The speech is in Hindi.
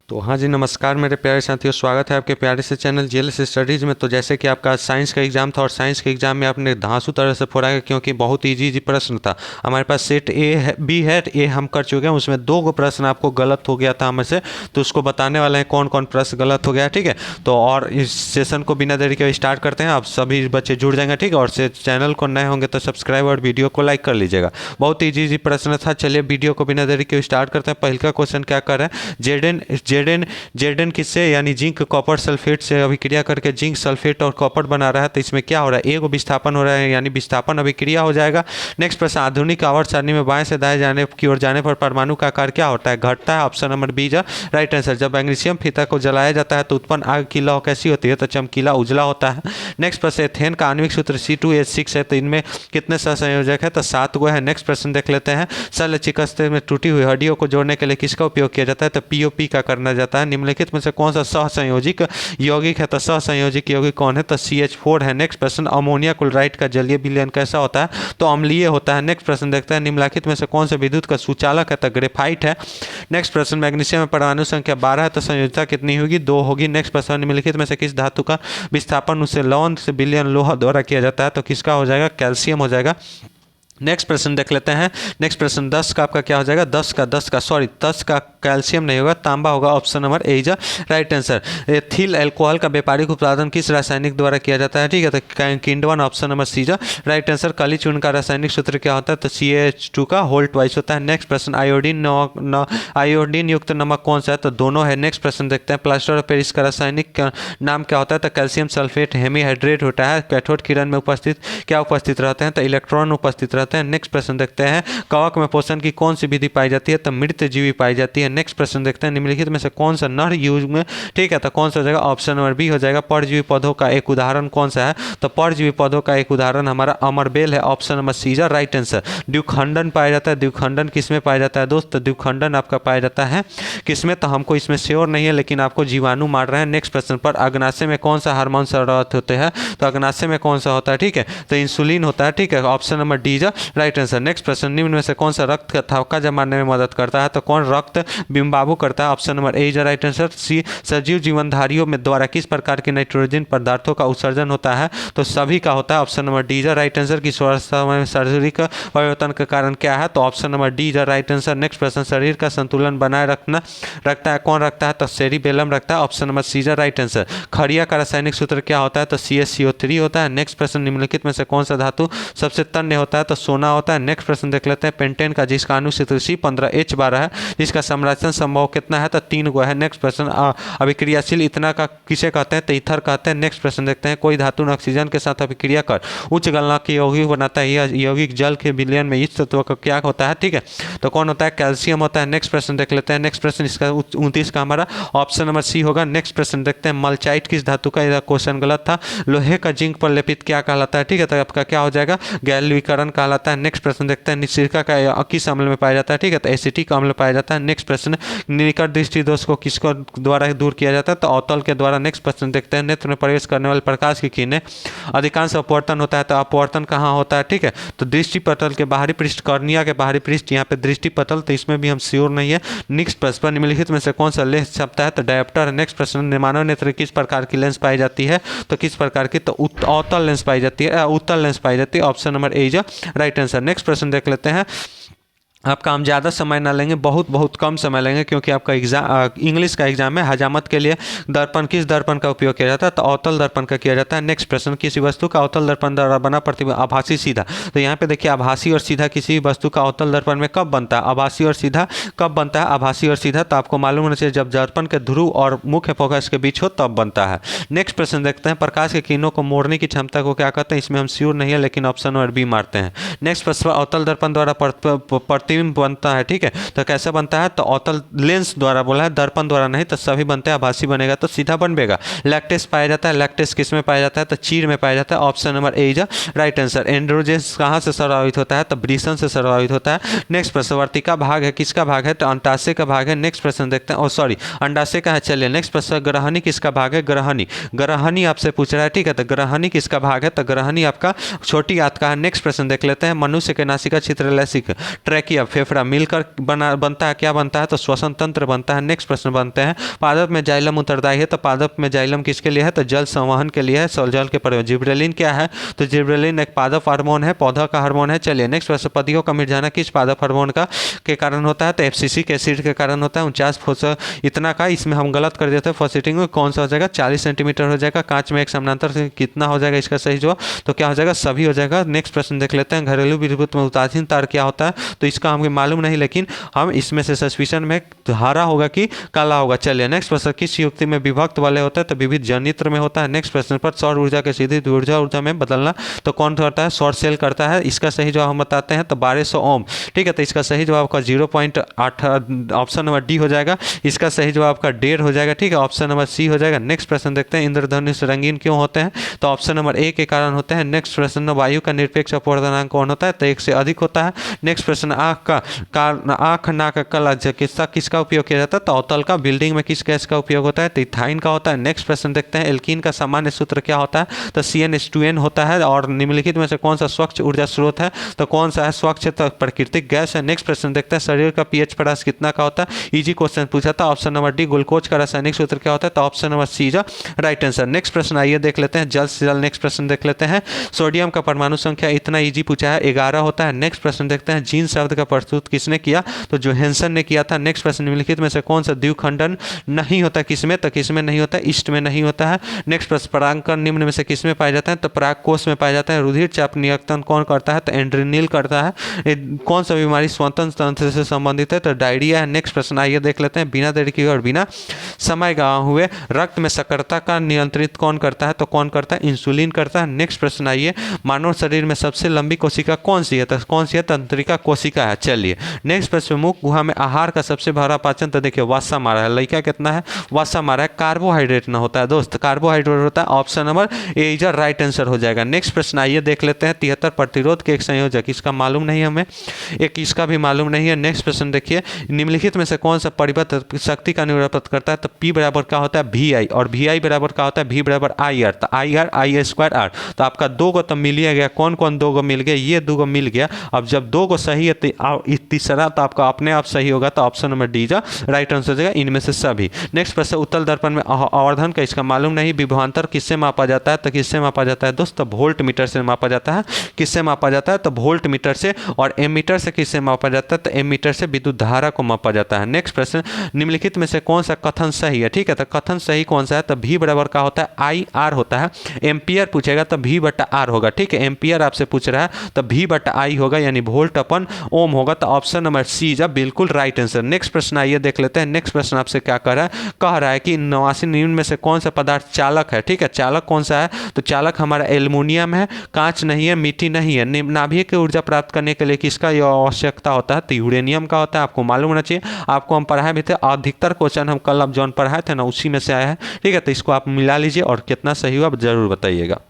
तो हाँ जी, नमस्कार मेरे प्यारे साथियों, स्वागत है आपके प्यारे से चैनल जीएलएस स्टडीज़ में। तो जैसे कि आपका साइंस का एग्जाम था और साइंस के एग्जाम में आपने धांसू तरह से फोड़ा है, क्योंकि बहुत इजी प्रश्न था। हमारे पास सेट ए है, बी है, ए हम कर चुके हैं, उसमें 2 प्रश्न आपको गलत हो गया था हमें से, तो उसको बताने वाले हैं कौन कौन प्रश्न गलत हो गया, ठीक है। तो और इस सेशन को बिना देरी के स्टार्ट करते हैं। आप सभी बच्चे जुड़ जाएंगे, ठीक है। और चैनल को नए होंगे तो सब्सक्राइब और वीडियो को लाइक कर लीजिएगा। बहुत इजी प्रश्न था। चलिए वीडियो को बिना देरी के स्टार्ट करते हैं। पहले का क्वेश्चन क्या कर रहे हैं, जेडेन किससे यानी जिंक कॉपर सल्फेट से अभिक्रिया करके जिंक सल्फेट और कॉपर बना रहा है, तो इसमें क्या हो रहा है, एक विस्थापन हो रहा है यानी विस्थापन अभिक्रिया हो जाएगा। नेक्स्ट प्रश्न, आधुनिक आवर्त सारणी में बाएं से दाएं जाने की ओर जाने पर परमाणु का आकार क्या होता है, घटता है। ऑप्शन नंबर बी जो राइट आंसर। जब मैग्नीशियम फीता को जलाया जाता है तो उत्पन्न आग की लौ कैसी होती है, तो चमकीला उजला होता है। नेक्स्ट प्रश्न, एथेन का आणविक सूत्र C2H6 है, तो इनमें कितने सहसंयोजक है, तो 7 गो है। नेक्स्ट प्रश्न देख लेते हैं, शल्य चिकित्सा में टूटी हुई हड्डियों को जोड़ने के लिए किसका उपयोग किया जाता है, तो पीओपी का करना जाता है। निम्नलिखित में से कौन सा सहसंयोजिक यौगिक है, तो सहसंयोजिक यौगिक कौन है, तो CH4 है। नेक्स्ट प्रश्न, अमोनिया क्लोराइड का जलीय विलयन कैसा होता है, तो अम्लीय होता है। नेक्स्ट प्रश्न देखते हैं, निम्नलिखित में से कौन से विद्युत का सुचालक है, तो ग्रेफाइट है। नेक्स्ट प्रश्न, मैग्नीशियम में परमाणु संख्या 12 है, तो संयोजकता कितनी होगी, 2 होगी। नेक्स्ट प्रश्न, निम्नलिखित में से किस धातु का विस्थापन उससे लौन से विलयन लोहा द्वारा किया जाता है, तो किसका हो जाएगा, कैल्शियम हो जाएगा। नेक्स्ट प्रश्न देख लेते हैं। नेक्स्ट प्रश्न 10 का आपका क्या हो जाएगा, 10 का कैल्शियम नहीं होगा, तांबा होगा। Option number A is right answer. Ethyl alcohol का व्यापारिक उत्पादन किस रासायनिक द्वारा किया जाता है, ठीक है, तो किंडवन। Option number C is right answer. काली चूर्ण का रासायनिक सूत्र क्या होता है, तो CH2 का होल ट्वाइस होता है। नेक्स्ट प्रश्न, आयोडीन युक्त नमक कौन सा है, तो दोनों है। नेक्स्ट प्रश्न देखते हैं, प्लास्टर ऑफ पेरिस का रासायनिक नाम क्या होता है, तो कैल्शियम सल्फेट हेमीहाइड्रेट होता है। कैथोड किरण में उपस्थित रहते हैं, तो इलेक्ट्रॉन उपस्थित रहते हैं। नेक्स्ट प्रश्न देखते हैं, कवक में पोषण की कौन सी विधि पाई जाती है, तो मृत जीवी पाई जाती है। नेक्स्ट प्रश्न देखते हैं, निम्नलिखित में से कौन सा नर युग में, ठीक है, तो कौन सा हो जाएगा, ऑप्शन नंबर बी हो जाएगा। परजीवी पौधों का एक उदाहरण कौन सा है, तो परजीवी पौधों का एक उदाहरण हमारा अमरबेल है। Option number C is right answer. द्विखंडन पाया जाता है, द्विखंडन किसमें पाया जाता है दोस्त, तो द्विखंडन आपका पाया जाता है किसमें, तो हमको इसमें श्योर नहीं है, लेकिन आपको जीवाणु मार रहे हैं। नेक्स्ट प्रश्न पर, अग्नाशय में कौन सा हार्मोन स्रावित होते हैं, तो अग्नाशय में कौन सा होता है, ठीक है, तो इंसुलिन होता है, ठीक है। Option number D is right answer. Next प्रश्न, निम्न में से कौन सा रक्त का थक्का जमाने में मदद करता है, तो कौन रक्त बिंबाबू करता है। Option number A is right answer. C, सजीव जीवनधारियों में द्वारा किस प्रकार के नाइट्रोजन पदार्थों का उत्सर्जन होता है, तो सभी का होता है। Option number D is right answer. की स्वास्थ्य में शारीरिक परिवर्तन का कारण क्या है, तो option number D is right answer. Next प्रश्न, शरीर का संतुलन बनाए रखता है कौन रखता है, तो सेरिबेलम रखता है। Option number C is right answer. खड़िया का रासायनिक सूत्र क्या होता है, तो CaCO3 होता है। नेक्स्ट प्रश्न, निम्नलिखित में से कौन सा धातु सबसे तन्य होता है, तो सोना होता है। नेक्स्ट प्रश्न देख लेते हैं, पेंटेन का जिसका अणु सूत्र C15H12 है, जिसका समराचन संभव कितना है, तो 3 गो है। नेक्स्ट प्रश्न, अभिक्रियाशील इतना का किसे कहते हैं, तो ईथर कहते हैं। नेक्स्ट प्रश्न देखते हैं, कोई धातु ऑक्सीजन के साथ अभिक्रिया कर उच्च गलनांक की यौगिक बनाता है, यह यौगिक जल के विलयन में इस तत्व का क्या होता है, ठीक है, तो कौन होता है, कैल्शियम होता है। नेक्स्ट प्रश्न देख लेते हैं। नेक्स्ट प्रश्न इसका 29 का हमारा ऑप्शन नंबर सी होगा। नेक्स्ट प्रश्न देखते हैं, मल्चाइट किस धातु का, यह क्वेश्चन गलत था। लोहे का जिंक पर लेपित क्या कहलाता है, ठीक है, तो आपका क्या हो जाएगा, गैल्वीकरण कहलाता है। नेक्स्ट प्रश्न देखते हैं, सिरका का किस अम्ल में पाया जाता है, ठीक है, तो एसिटिक अम्ल पाया जाता है। नेक्स्ट प्रश्न, निकट दृष्टि दोष को किसको द्वारा दूर किया जाता है, तो अवतल के द्वारा। नेक्स्ट प्रश्न देखते हैं, नेत्र में प्रवेश करने वाले प्रकाश की किरणें अधिकांश अपवर्तन होता है, तो अपवर्तन कहाँ होता है, ठीक है, तो दृष्टि पटल के बाहरी पृष्ठ, कॉर्निया के बाहरी पृष्ठ, यहाँ पे दृष्टि पटल, तो इसमें भी हम श्योर नहीं है। नेक्स्ट प्रश्न, निम्नलिखित में से कौन सा लेंस छपता है, तो डायोप्टर। नेक्स्ट प्रश्न, मानव नेत्र किस प्रकार की लेंस पाई जाती है, तो किस प्रकार की, तो अवतल लेंस पाई जाती है, उत्तल लेंस पाई जाती है। Option number A is right answer. Next प्रश्न देख लेते हैं, आपका हम ज़्यादा समय ना लेंगे, बहुत कम समय लेंगे, क्योंकि आपका एग्जाम इंग्लिश का एग्जाम है। हजामत के लिए दर्पण किस दर्पण का उपयोग किया जाता है, तो अवतल दर्पण का किया जाता है। नेक्स्ट प्रश्न, किसी वस्तु का अवतल दर्पण द्वारा बना प्रतिबिंब आभासी सीधा, तो यहाँ पे देखिए, आभासी और सीधा किसी वस्तु का अवतल दर्पण में कब बनता है, आभासी और सीधा कब बनता है, आभासी और सीधा, तो आपको मालूम होना चाहिए जब दर्पण के ध्रुव और मुख्य फोकस के बीच हो तब बनता है। नेक्स्ट प्रश्न देखते हैं, प्रकाश के किरणों को मोड़ने की क्षमता को क्या कहते हैं, इसमें हम श्योर नहीं है, लेकिन ऑप्शन नंबर बी मारते हैं। नेक्स्ट प्रश्न, अवतल दर्पण द्वारा प्रतिबिंब बनता है, ठीक है, तो कैसे बनता है, तो अवतल लेंस द्वारा बोला है, दर्पण द्वारा नहीं, तो सभी बनते हैं, आभासी बनेगा तो सीधा बनेगा। लैक्टेस पाया जाता है, लैक्टेस किस में पाया जाता है, तो चीर में पाया जाता है। Option number A is right answer. Androgen कहाँ से स्रावित होता है, तो वृषण से स्रावित होता है। नेक्स्ट प्रश्न, वर्तिका भाग है किसका भाग है, तो अंडाशय का भाग है। नेक्स्ट प्रश्न देखते हैं, सॉरी अंडाशय का है। चलिए नेक्स्ट प्रश्न, ग्रहणी किसका भाग है, ग्रहणी आपसे पूछ रहा है, ठीक है, तो ग्रहणी किसका भाग है, तो ग्रहणी आपका छोटी आंत का है। नेक्स्ट प्रश्न देख लेते हैं, मनुष्य के नासिका छिद्र लैसिक ट्रैकिया फेफड़ा मिलकर बनता है, क्या बनता है? तो श्वसन तंत्र बनता है। नेक्स्ट प्रश्न बनते हैं, पादप में जाइलम उत्तरदायी है, तो पादप में जाइलम किसके लिए है? तो जल संवहन के लिए है, जल के परिवहन। जिब्रेलिन क्या है? तो जिब्रेलिन एक पादप हार्मोन है, पौधा का हार्मोन है। चलिए नेक्स्ट प्रश्न, पतियों का मिट जाना किस पादप हार्मोन का के कारण होता है? तो एफसीसी एसिड के कारण होता है। 49 इतना का, इसमें हम गलत कर देते हैं फॉस्फेटिंग में, कौन सा हो जाएगा? 40 सेंटीमीटर हो जाएगा। कांच में एक समानांतर से कितना हो जाएगा इसका सही जवाब? तो क्या हो जाएगा? सभी हो जाएगा। नेक्स्ट प्रश्न देख लेते हैं, घरेलू विद्युत में उदासीन तार क्या होता है? तो इसका हमें मालूम नहीं, लेकिन हम इसमें से सस्पिशन में हरा होगा कि काला होगा। चलिए नेक्स्ट प्रश्न, किस युक्ति में विभक्त वाले होता है? तो विविध जनित्र में होता है। नेक्स्ट प्रश्न पर, सौर ऊर्जा के सीधी ऊर्जा में बदलना तो कौन करता है? सौर सेल करता है। इसका सही जवाब हम बताते हैं, तो 1200 ओम। ठीक है, तो इसका सही जवाब का 0.8 ऑप्शन नंबर डी हो जाएगा। इसका सही जवाब का 1.5 हो जाएगा। ठीक है, ऑप्शन नंबर सी हो जाएगा। नेक्स्ट प्रश्न देखते हैं, इंद्रधनुष रंगीन क्यों होते हैं? तो ऑप्शन नंबर ए के कारण होते हैं। नेक्स्ट प्रश्न, वायु का निरपेक्ष अपवर्तनांक कौन होता है? तो 1 से अधिक होता है। नेक्स्ट प्रश्न, आँख नाक कला चिकित्सा किसका उपयोग किया जाता है? तो अवतल का। बिल्डिंग में किस गैस का उपयोग होता है? तो इथाइन का होता है। नेक्स्ट प्रश्न देखते हैं, एल्कीन का सामान्य सूत्र क्या होता है? तो CnH2n होता है। और निम्नलिखित में से कौन सा स्वच्छ ऊर्जा स्रोत है? तो कौन सा है? स्वच्छ तो प्राकृतिक गैस है। नेक्स्ट प्रश्न देखते हैं, शरीर का पीएच प्लस कितना का होता है? इजी क्वेश्चन पूछा था। ऑप्शन नंबर डी, ग्लूकोज का रासायनिक सूत्र क्या होता है? तो option number C is right answer. Next प्रश्न आइए देख लेते हैं, जल्द से जल्द नेक्स्ट प्रश्न देख लेते हैं। सोडियम का परमाणु संख्या इतना इजी पूछा है, 11 होता है। नेक्स्ट प्रश्न देखते हैं, जीन शब्द का प्रस्तुत किसने किया? तो जोहानसन ने किया था। नेक्स्ट प्रश्न, निम्नलिखित में से कौन सा द्विखंडन नहीं होता? किसमें? तो किसमें नहीं होता? ईस्ट में नहीं होता है। नेक्स्ट प्रश्न, परागकण निम्न में से किसमें पाए जाते हैं? तो पराग कोष में पाए जाते हैं। रुधिर चाप नियंत्रण कौन करता है? तो एड्रेनल करता है। कौन सा बीमारी स्वतंत्र तंत्र से संबंधित है? तो डायरिया है। नेक्स्ट प्रश्न आइए देख लेते हैं, बिना देरी किए और बिना समय गंवाए हुए रक्त में शर्करा का नियंत्रित कौन करता है? तो कौन करता है? इंसुलिन करता है। नेक्स्ट प्रश्न आइए, मानव शरीर में सबसे लंबी कोशिका कौन सी है? तो कौन सी है? तंत्रिका कोशिका है। चलिए नेक्स्ट प्रश्न, मुख गुहा में आहार का सबसे बड़ा पाचन, तो देखिए वसा मारा है। लड़का कितना है? वसा मारा है। कार्बोहाइड्रेट ना होता है दोस्त, कार्बोहाइड्रेट होता है। Option number A is right answer हो जाएगा। नेक्स्ट प्रश्न आइए देख लेते हैं, 73 प्रतिरोध के एक संयोजक, इसका मालूम नहीं हमें, एक इसका भी मालूम नहीं है। नेक्स्ट प्रश्न देखिए, निम्नलिखित में से कौन सा परिवर्त शक्ति का निर्वर्त करता है? तो P बराबर क्या होता है? VI, और VI बराबर क्या होता है? V बराबर IR, तो IR I स्क्वायर R। तो आपका 2 गो तो मिल ही गया। कौन कौन 2 गो मिल गया? ये 2 गो मिल गया। अब जब 2 गो सही है तो तीसरा तो आपका अपने आप सही होगा, तो ऑप्शन नंबर डी जा राइट आंसर हो जाएगा, इनमें से सभी। नेक्स्ट प्रश्न, उत्तल दर्पण में आवर्धन का, इसका मालूम नहीं। विभवांतर किससे मापा जाता है? तो किससे मापा जाता है दोस्त? तो वोल्ट मीटर से मापा जाता है। किससे मापा जाता है? तो वोल्ट मीटर से। और एमीटर से किससे मापा जाता है? तो एमीटर से विद्युत धारा को मापा जाता है। नेक्स्ट प्रश्न, निम्नलिखित में से कौन सा कथन सही है? ठीक है, तो कथन सही कौन सा है? तो V बराबर का होता है IR होता है। एम्पियर पूछेगा तो V बटा R होगा। ठीक है, एम्पियर आपसे पूछ रहा है तो V बटा I होगा, यानी वोल्ट अपन ओम होगा। तो ऑप्शन नंबर सी जा बिल्कुल राइट आंसर। नेक्स्ट प्रश्न आइए देख लेते हैं। नेक्स्ट प्रश्न आपसे क्या कह रहा है? कह रहा है कि 89 निम्न में से कौन सा पदार्थ चालक है? ठीक है, चालक कौन सा है? तो चालक हमारा एल्युमिनियम है, कांच नहीं है, मिट्टी नहीं है। नाभिक की ऊर्जा प्राप्त करने के लिए किसका आवश्यकता होता है? तो यूरेनियम का होता है। आपको मालूम होना चाहिए, आपको हम पढ़ाए भी थे। अधिकतर क्वेश्चन हम कल अब जौन पढ़ाए थे ना, उसी में से आया है। ठीक है, तो इसको आप मिला लीजिए और कितना सही हुआ जरूर बताइएगा।